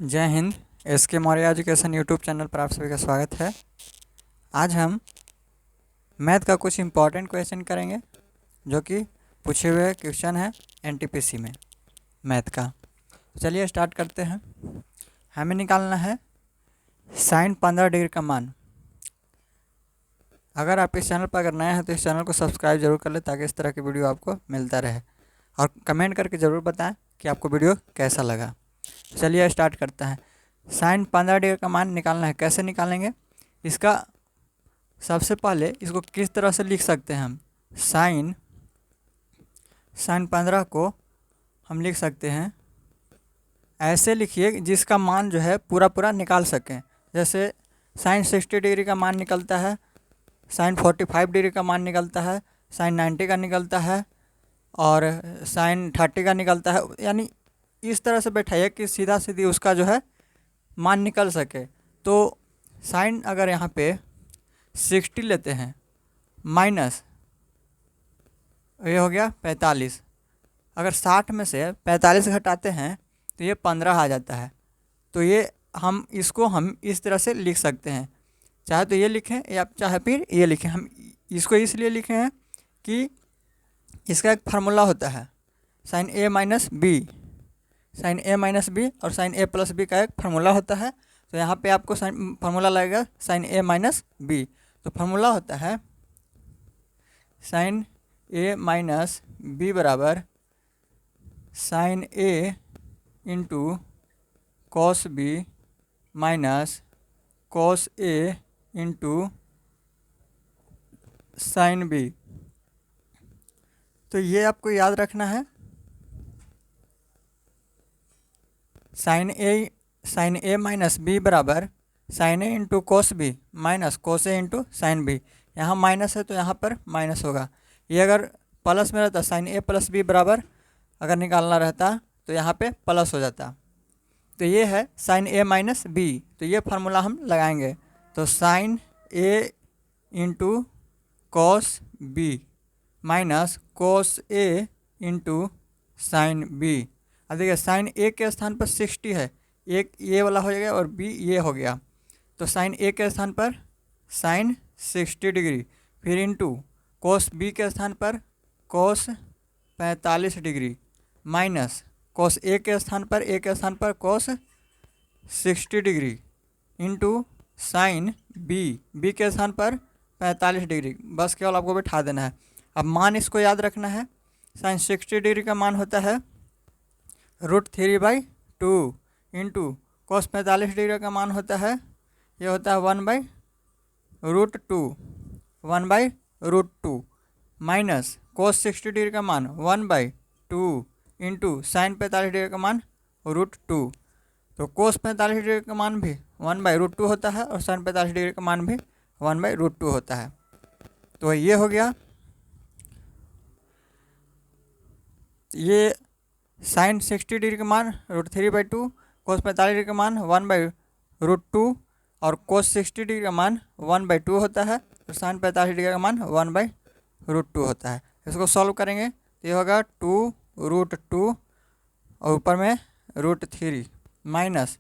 जय Hind. SK Maurya education YouTube channel पर आप सभी का स्वागत है। आज हम मैथ का कुछ इम्पॉर्टेंट क्वेश्चन करेंगे जो कि पूछे हुए क्वेश्चन है NTPC में मैथ का। चलिए स्टार्ट करते हैं। हमें निकालना है साइन 15 डिग्री का मान। अगर आप इस चैनल पर अगर नए हैं तो इस चैनल को सब्सक्राइब जरूर कर लें ताकि इस तरह की वीडियो आपको मिलता रहे, और कमेंट करके ज़रूर बताएं कि आपको वीडियो कैसा लगा। चलिए स्टार्ट करते हैं। साइन 15 डिग्री का मान निकालना है। कैसे निकालेंगे इसका? सबसे पहले इसको किस तरह से लिख सकते हैं हम? साइन 15 को हम लिख सकते हैं ऐसे लिखिए जिसका मान जो है पूरा पूरा निकाल सकें। जैसे साइन 60 डिग्री का मान निकलता है, साइन 45 डिग्री का मान निकलता है, साइन 90 का निकलता है और साइन 30 का निकलता है। यानी इस तरह से बैठाइए कि सीधा सीधी उसका जो है मान निकल सके। तो साइन अगर यहाँ पे 60 लेते हैं माइनस ये हो गया 45, अगर 60 में से 45 घटाते हैं तो ये 15 आ जाता है। तो ये हम इस तरह से लिख सकते हैं। चाहे तो ये लिखें या चाहे फिर ये लिखें। हम इसको इसलिए लिखे हैं कि इसका एक फार्मूला होता है sine A minus B, sine A minus B और साइन A प्लस बी का एक फार्मूला होता है। तो यहाँ पे आपको फार्मूला लगेगा साइन A माइनस बी। तो फार्मूला होता है साइन A माइनस बी बराबर sine A into cos B minus cos A into sine B. तो ये आपको याद रखना है। साइन ए माइनस बी बराबर sine A into cos B minus cos A into sine B. यहाँ माइनस है तो यहाँ पर माइनस होगा। ये अगर प्लस में रहता साइन ए प्लस बी बराबर अगर निकालना रहता तो यहाँ पे प्लस हो जाता। तो ये है साइन ए माइनस बी। तो ये फार्मूला हम लगाएंगे। तो sine A into cos B minus cos A into sine B. अब देखिए साइन ए के स्थान पर 60 है, एक ये वाला हो जाएगा और बी ये हो गया। तो साइन ए के स्थान पर साइन 60 डिग्री, फिर इंटू कोस बी के स्थान पर कोस 45 डिग्री माइनस कोस ए के स्थान पर कोस 60 डिग्री इंटू साइन बी के स्थान पर 45 डिग्री। बस केवल आपको बैठा देना है। अब मान इसको याद रखना है। साइन 60 डिग्री का मान होता है √3/2 इंटू कोस 45 डिग्री का मान होता है ये होता है 1/√2 माइनस कोस 60 डिग्री का मान 1/2 इंटू साइन 45 डिग्री का मान √2। तो कोस 45 डिग्री का मान भी 1/√2 होता है और साइन 45 डिग्री का मान भी 1/√2 होता है। तो ये हो गया। ये साइन 60 डिग्री का मान √3/2, कोस 45 डिग्री का मान 1/√2 और कोस 60 डिग्री का मान 1/2 होता है और साइन 45 डिग्री का मान 1/√2 होता है। इसको सॉल्व करेंगे तो ये होगा 2√2 और ऊपर में √3 माइनस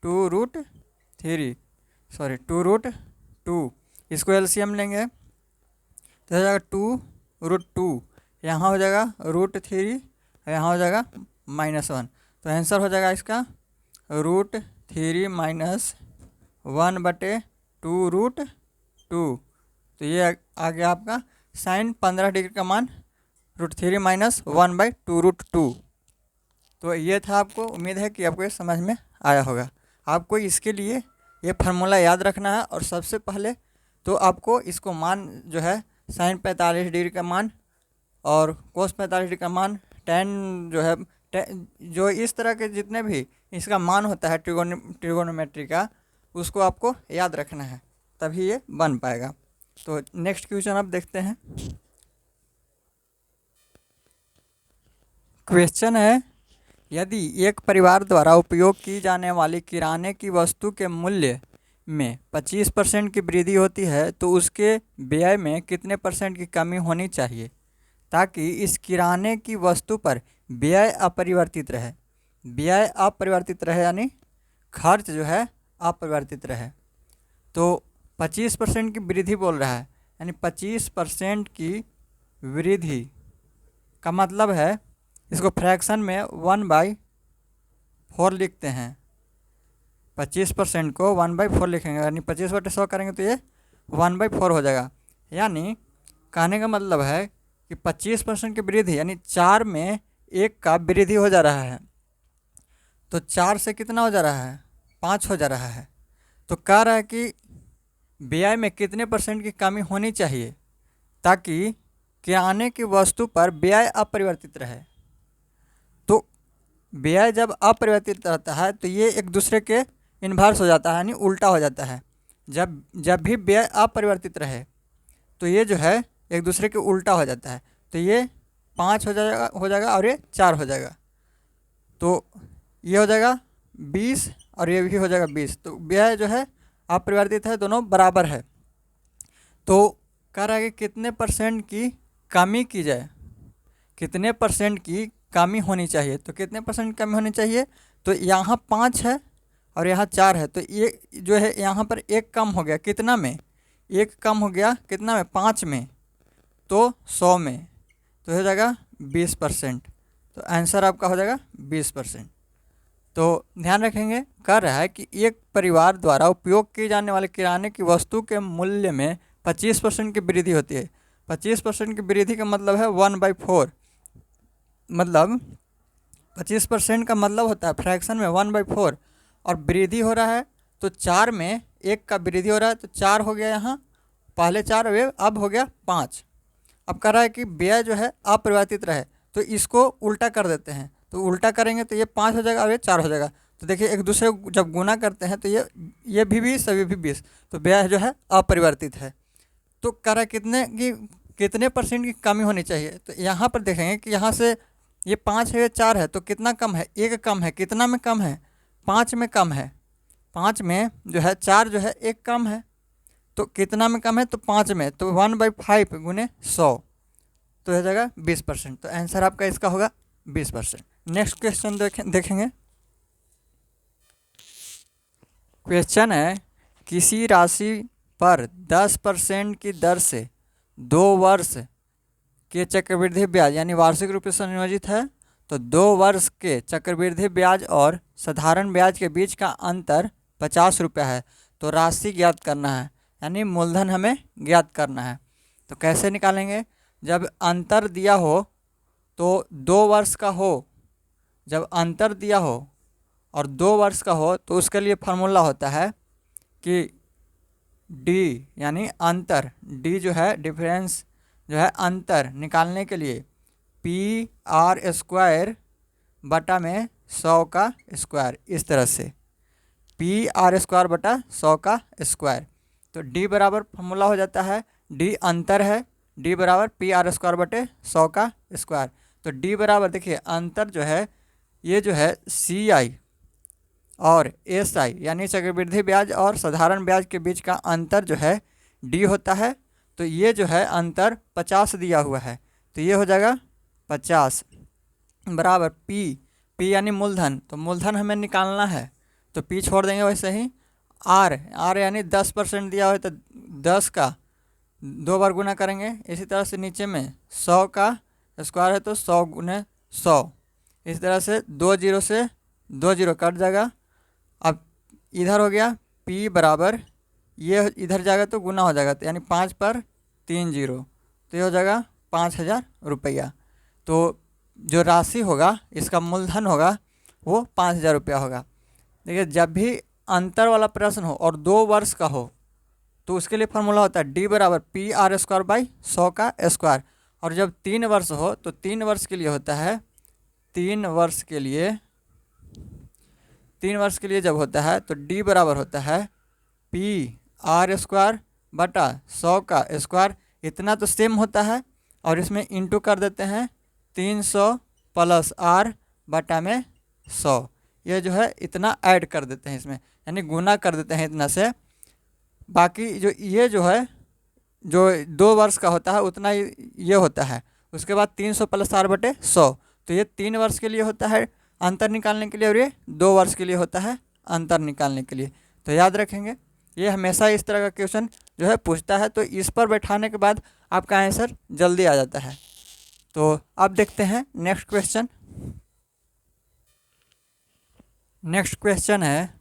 2√2। इसको LCM लेंगे तो हो जाएगा 2√2, यहाँ हो जाएगा √3, यहाँ हो जाएगा -1। तो आंसर हो जाएगा इसका √3 माइनस 1/2√2। तो ये आ गया आपका साइन 15 डिग्री का मान √3 माइनस 1/2√2। तो ये था। आपको उम्मीद है कि आपको ये समझ में आया होगा। आपको इसके लिए ये फार्मूला याद रखना है और सबसे पहले तो आपको इसको मान जो है साइन 45 डिग्री का मान और कोस 45 डिग्री का मान, tan जो है जो इस तरह के जितने भी इसका मान होता है ट्रिगोनोमेट्री का, उसको आपको याद रखना है तभी ये बन पाएगा। तो नेक्स्ट क्वेश्चन अब देखते हैं। क्वेश्चन है यदि एक परिवार द्वारा उपयोग की जाने वाली किराने की वस्तु के मूल्य में 25% की वृद्धि होती है तो उसके व्यय में कितने % की कमी होनी चाहिए ताकि इस किराने की वस्तु पर व्यय अपरिवर्तित रहे। व्यय अपरिवर्तित रहे यानी खर्च जो है अपरिवर्तित रहे। तो 25% की वृद्धि बोल रहा है, यानी 25% की वृद्धि का मतलब है, इसको फ्रैक्शन में 1/4 लिखते हैं। 25% को 1/4 लिखेंगे, यानी 25/100 करेंगे तो ये 1/4 हो जाएगा। यानी कहने का मतलब है कि 25% की वृद्धि यानी 4 में 1 का वृद्धि हो जा रहा है। तो 4 से कितना हो जा रहा है, 5 हो जा रहा है। तो कह रहा है कि व्यय में कितने परसेंट की कमी होनी चाहिए ताकि किराने की वस्तु पर व्यय अपरिवर्तित रहे। तो व्यय जब अपरिवर्तित रहता है तो ये एक दूसरे के इन्वर्स हो जाता है, यानी उल्टा हो जाता है। जब भी व्यय अपरिवर्तित रहे तो ये जो है एक दूसरे के उल्टा हो जाता है। तो ये 5 हो जाएगा और ये 4 हो जाएगा। तो ये हो जाएगा 20 और ये भी हो जाएगा 20। तो व्यय जो है अपरिवर्तित है, दोनों बराबर है। तो कह रहा है कि कितने परसेंट की कमी की जाए, कितने परसेंट की कमी होनी चाहिए। तो कितने परसेंट कमी होनी चाहिए, तो यहाँ 5 है और यहाँ 4 है। तो ये जो है यहाँ पर 1 कम हो गया, कितना में, 1 कम हो गया कितना में, 5 में, तो 100 में, तो हो जाएगा 20%। तो आंसर आपका हो जाएगा 20%। तो ध्यान रखेंगे, कह रहा है कि एक परिवार द्वारा उपयोग की जाने वाले किराने की वस्तु के मूल्य में 25% की वृद्धि होती है। 25% की वृद्धि का मतलब है 1/4, मतलब 25% का मतलब होता है फ्रैक्शन में 1/4, और वृद्धि हो रहा है तो 4 में 1 का वृद्धि हो रहा है। तो 4 हो गया यहाँ, पहले 4 अब हो गया 5। अब कह रहा है कि व्यय जो है अपरिवर्तित रहे, तो इसको उल्टा कर देते हैं। तो उल्टा करेंगे तो ये 5 हो जाएगा और ये 4 हो जाएगा। तो देखिए एक दूसरे को जब गुना करते हैं तो ये भी 20 अभी भी 20, तो व्यय जो है अपरिवर्तित है। तो कह रहा है कितने परसेंट की कमी होनी चाहिए। तो यहाँ पर देखेंगे कि यहाँ से ये 5 है, ये 4 है, तो कितना कम है, 1 कम है। कितना में कम है, 5 में कम है। 5 में जो है 4 जो है 1 कम है, तो कितना में कम है, तो 5 में, तो 1/5 गुने 100, तो हो जाएगा 20%। तो आंसर आपका इसका होगा 20%। नेक्स्ट क्वेश्चन देखेंगे। क्वेश्चन है, किसी राशि पर 10% की दर से 2 वर्ष के चक्रवृद्धि ब्याज यानी वार्षिक रूप से संयोजित है। तो 2 वर्ष के चक्रवृद्धि ब्याज और साधारण ब्याज के बीच का अंतर 50 रुपया है। तो राशि ज्ञात करना है, यानी मूलधन हमें ज्ञात करना है। तो कैसे निकालेंगे, जब अंतर दिया हो तो 2 वर्ष का हो, जब अंतर दिया हो और 2 वर्ष का हो तो उसके लिए फार्मूला होता है कि डी यानी अंतर, डी जो है डिफरेंस जो है अंतर निकालने के लिए PR² बटा में 100 का स्क्वायर, इस तरह से PR² बटा 100 का स्क्वायर। तो डी बराबर फार्मूला हो जाता है, डी अंतर है, डी बराबर PR² बटे 100 का स्क्वायर। तो डी बराबर देखिए अंतर जो है ये जो है CI और SI यानी चक्रवृद्धि ब्याज और साधारण ब्याज के बीच का अंतर जो है डी होता है। तो ये जो है अंतर 50 दिया हुआ है, तो ये हो जाएगा 50 बराबर P यानी मूलधन, तो मूलधन हमें निकालना है तो P छोड़ देंगे वैसे ही। R यानी 10% दिया हुआ है, तो 10 का 2 बार गुना करेंगे। इसी तरह से नीचे में 100 का स्क्वायर है तो 100 गुने 100, इस तरह से 2 जीरो से 2 जीरो कट जाएगा। अब इधर हो गया P बराबर, ये इधर जाएगा तो गुना हो जाएगा, तो यानी 5 पर 3 जीरो, तो ये हो जाएगा 5000 रुपया। तो जो राशि होगा इसका मूलधन होगा वो 5000 रुपया होगा। देखिए जब भी अंतर वाला प्रश्न हो और 2 वर्ष का हो तो उसके लिए फार्मूला होता है डी बराबर PR² बाई 100 का स्क्वायर। और जब 3 वर्ष हो तो 3 वर्ष के लिए होता है, 3 वर्ष के लिए जब होता है तो डी बराबर होता है PR² बटा 100 का स्क्वायर। इतना तो सेम होता है और इसमें इंटू कर देते हैं 300 प्लस R बटा में 100, ये जो है इतना ऐड कर देते हैं इसमें, यानी गुना कर देते हैं इतना से। बाकी जो ये जो है जो 2 वर्ष का होता है उतना ही ये होता है। उसके बाद 300 प्लस R बटे 100, तो ये 3 वर्ष के लिए होता है अंतर निकालने के लिए और ये 2 वर्ष के लिए होता है अंतर निकालने के लिए। तो याद रखेंगे, ये हमेशा इस तरह का क्वेश्चन जो है पूछता है, तो इस पर बैठाने के बाद आपका आंसर जल्दी आ जाता है। तो अब देखते हैं नेक्स्ट क्वेश्चन। नेक्स्ट क्वेश्चन है,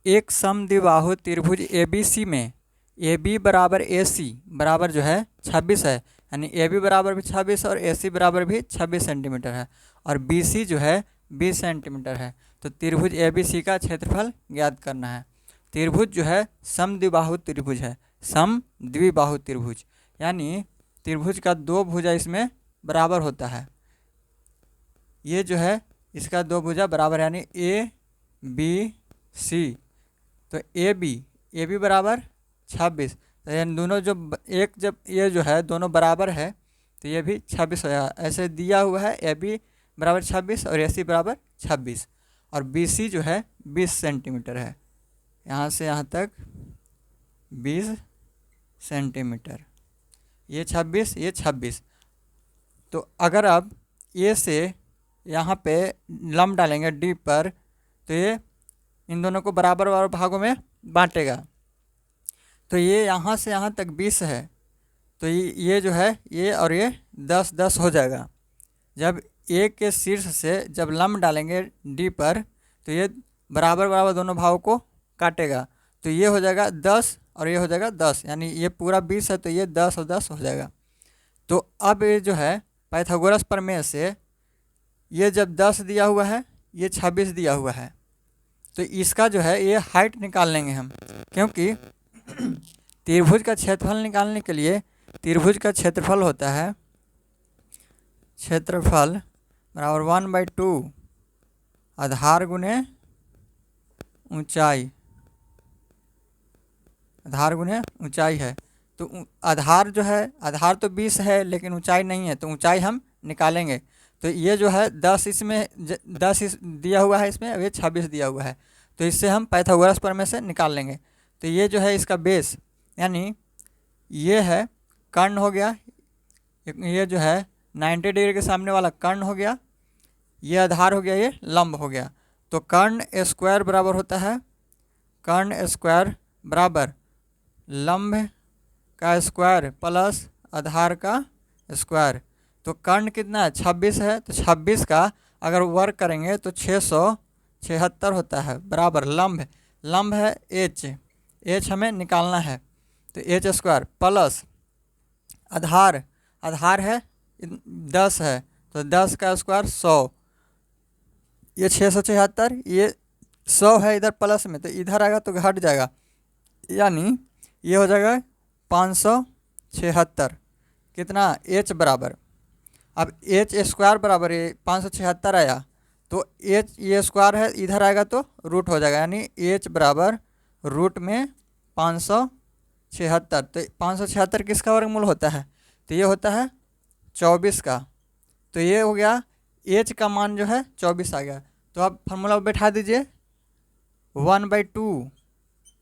एक समद्विबाहु त्रिभुज ABC में AB बराबर AC बराबर जो है 26 है, यानी AB बराबर भी 26 और AC बराबर भी 26 सेंटीमीटर है, और BC जो है 20 सेंटीमीटर है। तो त्रिभुज ABC का क्षेत्रफल ज्ञात करना है। त्रिभुज जो है समद्विबाहु त्रिभुज है, समद्विबाहु त्रिभुज, यानी त्रिभुज का 2 भुजा इसमें बराबर होता है। ये जो है इसका 2 भुजा बराबर, यानी ABC। तो AB बराबर 26, तो यानी दोनों जो जब ये जो है दोनों बराबर है तो ये भी 26 हो जाएगा। ऐसे दिया हुआ है AB बराबर 26 और AC बराबर 26, और BC जो है 20 सेंटीमीटर है, यहाँ से यहाँ तक 20 सेंटीमीटर, ये 26 ये 26। तो अगर आप A से यहाँ पे लंब डालेंगे D पर, तो ये इन दोनों को बराबर बराबर भागों में बांटेगा। तो ये यहाँ से यहाँ तक 20 है, तो ये जो है ये और ये 10 10 हो जाएगा। जब A के शीर्ष से जब लंब डालेंगे D पर, तो ये बराबर बराबर दोनों भागों को काटेगा। तो ये हो जाएगा 10 और ये हो जाएगा 10, यानी ये पूरा 20 है तो ये 10 और 10 हो जाएगा। तो अब ये जो है पाइथागोरस प्रमेय से ये जब 10 दिया हुआ है, ये 26 दिया हुआ है, तो इसका जो है ये हाइट निकाल लेंगे हम, क्योंकि त्रिभुज का क्षेत्रफल निकालने के लिए त्रिभुज का क्षेत्रफल होता है, क्षेत्रफल बराबर 1/2 आधार गुने ऊंचाई, आधार गुने ऊंचाई है। तो आधार जो है, आधार तो 20 है लेकिन ऊंचाई नहीं है, तो ऊंचाई हम निकालेंगे। तो ये जो है 10 इसमें 10 दिया हुआ है इसमें, और ये 26 दिया हुआ है, तो इससे हम पाइथागोरस प्रमेय से निकाल लेंगे। तो ये जो है इसका बेस, यानी ये है कर्ण हो गया, ये जो है 90 डिग्री के सामने वाला कर्ण हो गया, ये आधार हो गया, ये लंब हो गया। तो कर्ण स्क्वायर बराबर होता है, कर्ण स्क्वायर बराबर लंब का स्क्वायर प्लस आधार का स्क्वायर। तो कर्ण कितना है 26 है, तो 26 का अगर वर्ग करेंगे तो 676 होता है, बराबर लंब, लंब है H हमें निकालना है, तो H स्क्वायर प्लस आधार, आधार है 10 है, तो 10 का स्क्वायर 100, ये 676, ये 100 है इधर प्लस में, तो इधर आएगा तो घट जाएगा, यानी ये हो जाएगा 576। कितना H बराबर, अब H स्क्वायर बराबर ये 576 आया, तो H ये स्क्वायर है इधर आएगा तो रूट हो जाएगा, यानी H बराबर रूट में 576। तो 576 किसका वर्गमूल होता है, तो ये होता है 24 का। तो ये हो गया H का मान जो है 24 आ गया। तो आप फार्मूला बैठा दीजिए, 1/2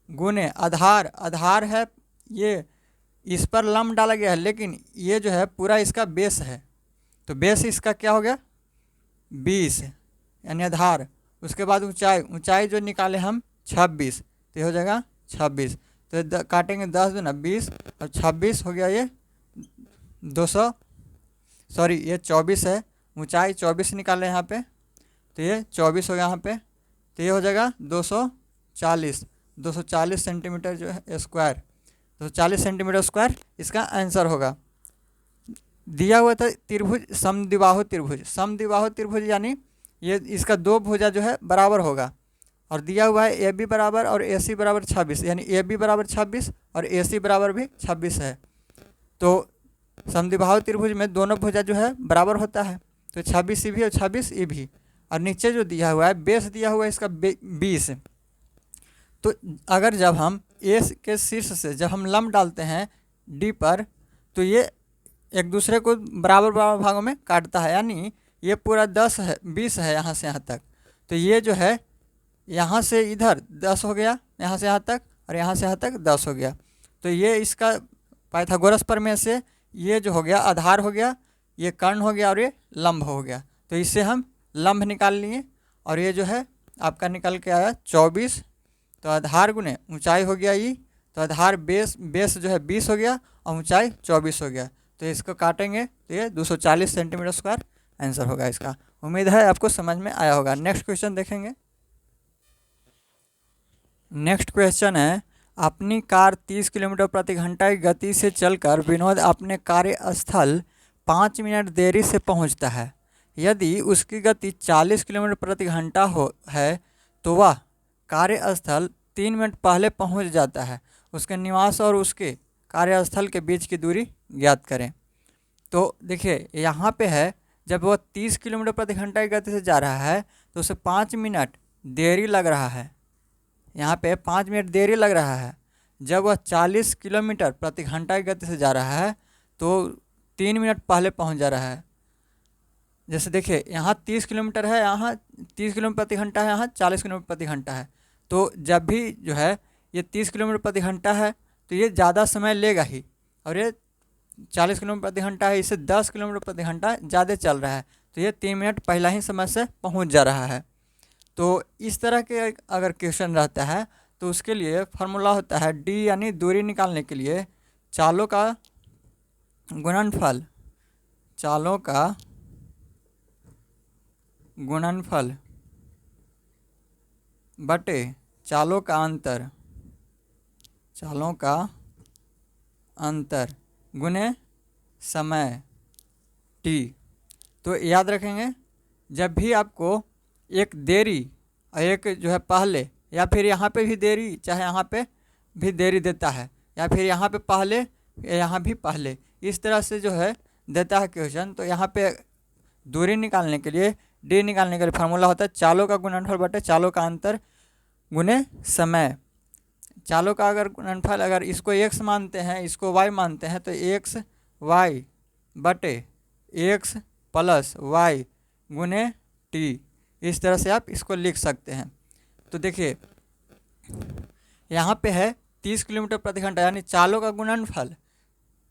गुने आधार, आधार है ये, इस पर लंब डाला गया है, लेकिन ये जो है पूरा इसका बेस है, तो बेस इसका क्या हो गया 20, यानी आधार। उसके बाद ऊंचाई, ऊंचाई जो निकाले हम 26, तो हो जाएगा 26। तो काटेंगे 10 दूना 20 और 26 हो गया, ये 200, सॉरी ये 24 है, ऊंचाई 24 निकाले यहाँ पे, तो ये 24 हो गया यहाँ पे, तो ये हो जाएगा 240 सेंटीमीटर जो है स्क्वायर, 240 सेंटीमीटर स्क्वायर इसका आंसर होगा। दिया हुआ था त्रिभुज समद्विबाहु त्रिभुज, समद्विबाहु त्रिभुज यानी ये इसका 2 भुजा जो है बराबर होगा, और दिया हुआ है AB बराबर और AC बराबर 26, यानी AB बराबर 26 और AC बराबर भी 26 है। तो समद्विबाहु त्रिभुज में दोनों भुजा जो है बराबर होता है, तो 26 ये भी और 26 ये भी, और नीचे जो दिया हुआ है बेस दिया हुआ है इसका 20। तो अगर जब हम A के शीर्ष से जब हम लंब डालते हैं D पर, तो ये एक दूसरे को बराबर बराबर भागों में काटता है, यानी ये पूरा 10 है 20 है यहाँ से यहाँ तक, तो ये जो है यहाँ से इधर 10 हो गया, यहाँ से यहाँ तक, और यहाँ से यहाँ तक 10 हो गया। तो ये इसका पाइथागोरस प्रमेय से ये जो हो गया आधार हो गया, ये कर्ण हो गया और ये लंब हो गया। तो इससे हम लंब निकाल लिए, और ये जो है आपका निकल के आया 24। तो आधार गुने ऊंचाई हो गया ई, तो आधार बेस जो है 20 हो गया और ऊंचाई 24 हो गया। तो इसको काटेंगे तो ये 240 सेंटीमीटर स्क्वायर आंसर होगा इसका। उम्मीद है आपको समझ में आया होगा। नेक्स्ट क्वेश्चन देखेंगे। नेक्स्ट क्वेश्चन है, अपनी कार 30 किलोमीटर प्रति घंटा की गति से चलकर विनोद अपने कार्यस्थल 5 मिनट देरी से पहुंचता है। यदि उसकी गति 40 किलोमीटर प्रति घंटा है तो वह कार्यस्थल 3 मिनट पहले पहुंच जाता है। उसके निवास और उसके कार्यस्थल के बीच की दूरी ज्ञात करें। तो देखिए यहाँ पे है, जब वह 30 किलोमीटर प्रति घंटा की गति से जा रहा है तो उसे 5 मिनट देरी लग रहा है। यहाँ पे 5 मिनट देरी लग रहा है। जब वह 40 किलोमीटर प्रति घंटा की गति से जा रहा है तो 3 मिनट पहले पहुँच जा रहा है। जैसे देखिए यहाँ 30 किलोमीटर है, यहाँ 30 किलोमीटर प्रति घंटा है, यहाँ 40 किलोमीटर प्रति घंटा है। तो जब भी जो है ये 30 किलोमीटर प्रति घंटा है तो ये ज़्यादा समय लेगा ही, और ये 40 किलोमीटर प्रति घंटा है, इससे 10 किलोमीटर प्रति घंटा ज़्यादा चल रहा है। तो ये 3 मिनट पहला ही समय से पहुंच जा रहा है। तो इस तरह के अगर क्वेश्चन रहता है तो उसके लिए फार्मूला होता है डी, यानी दूरी निकालने के लिए चालों का गुणनफल, चालों का गुणनफल बटे चालों का अंतर, चालों का अंतर गुने समय टी। तो याद रखेंगे, जब भी आपको एक देरी और एक जो है पहले, या फिर यहाँ पे भी देरी, चाहे यहाँ पे भी देरी देता है, या फिर यहाँ पे पहले, यहाँ भी पहले, इस तरह से जो है देता है क्वेश्चन, तो यहाँ पे दूरी निकालने के लिए, डी निकालने के लिए फार्मूला होता है चालों का गुणनफल बटे चालों का अंतर गुने समय। चालों का अगर गुणनफल, अगर इसको x मानते हैं, इसको y मानते हैं, तो x y बटे x प्लस y गुने t, इस तरह से आप इसको लिख सकते हैं। तो देखिए यहाँ पे है 30 किलोमीटर प्रति घंटा, यानी चालों का गुणनफल,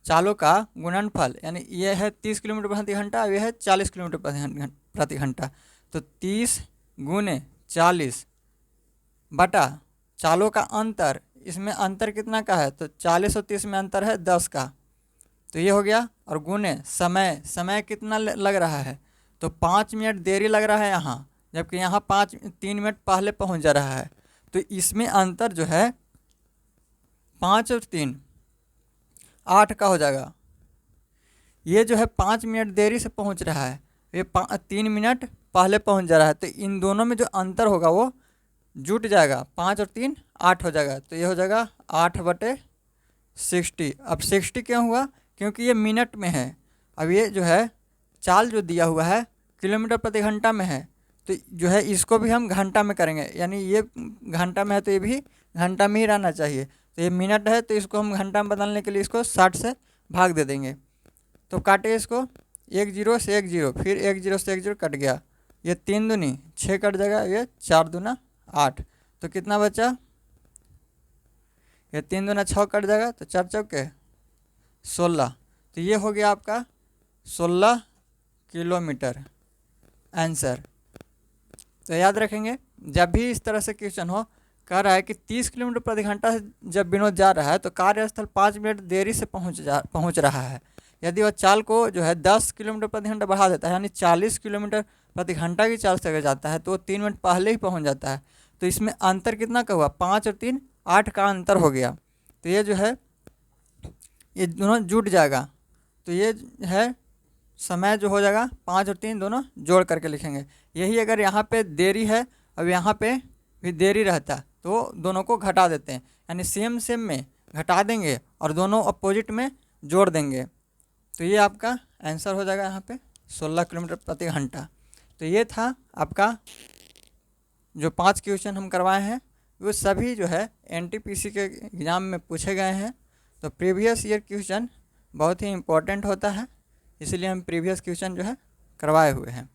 चालों का गुणनफल यानी ये है 30 किलोमीटर प्रति घंटा, ये है 40 किलोमीटर प्रति घंटा। तो 30 गुने 40 बटा चालों का अंतर, इसमें अंतर कितना का है, तो 40 और 30 में अंतर है 10 का, तो ये हो गया, और गुने समय, समय कितना लग रहा है, तो 5 मिनट देरी लग रहा है यहाँ, जबकि यहाँ 3 मिनट पहले पहुँच जा रहा है। तो इसमें अंतर जो है 5 और 3 8 का हो जाएगा। ये जो है 5 मिनट देरी से पहुँच रहा है, ये 3 मिनट पहले पहुँच जा रहा है। तो इन दोनों में जो अंतर होगा वो जुट जाएगा, 5 और 3 8 हो जाएगा। तो ये हो जाएगा 8 बटे 60। अब 60 क्यों हुआ, क्योंकि ये मिनट में है। अब ये जो है चाल जो दिया हुआ है किलोमीटर प्रति घंटा में है, तो जो है इसको भी हम घंटा में करेंगे, यानी ये घंटा में है तो ये भी घंटा में ही रहना चाहिए। तो ये मिनट है तो इसको हम घंटा में बदलने के लिए इसको 60 से भाग दे देंगे। तो काटे इसको, 1 0 से 1 0, फिर 1 0 से 1 0 कट गया, ये 3 दूनी 6 कट जाएगा, ये 4 दूना 8, तो कितना बचा, ये 3 दूना 6 कट जाएगा, तो 4 चौके 16। तो ये हो गया आपका 16 किलोमीटर आंसर। तो याद रखेंगे, जब भी इस तरह से क्वेश्चन हो, कह रहा है कि 30 किलोमीटर प्रति घंटा से जब विनोद जा रहा है तो कार्यस्थल 5 मिनट देरी से पहुंच रहा है। यदि वह चाल को जो है 10 किलोमीटर प्रति घंटा बढ़ा देता है, यानी 40 किलोमीटर प्रति घंटा की चाल से अगर जाता है, तो वो 3 मिनट पहले ही पहुंच जाता है। तो इसमें अंतर कितना का हुआ, 5 और 3 8 का अंतर हो गया। तो ये जो है ये दोनों जुट जाएगा, तो ये है समय जो हो जाएगा 5 और 3 दोनों जोड़ करके लिखेंगे। यही अगर यहाँ पे देरी है, अब यहाँ पे भी देरी रहता तो दोनों को घटा देते हैं, यानी सेम सेम में घटा देंगे और दोनों अपोजिट में जोड़ देंगे। तो ये आपका आंसर हो जाएगा यहाँ पे 16 किलोमीटर प्रति घंटा। तो ये था आपका जो 5 क्वेश्चन हम करवाए हैं, वो सभी जो है NTPC के एग्ज़ाम में पूछे गए हैं। तो प्रीवियस ईयर क्वेश्चन बहुत ही इम्पोर्टेंट होता है, इसलिए हम प्रीवियस क्वेश्चन जो है करवाए हुए हैं।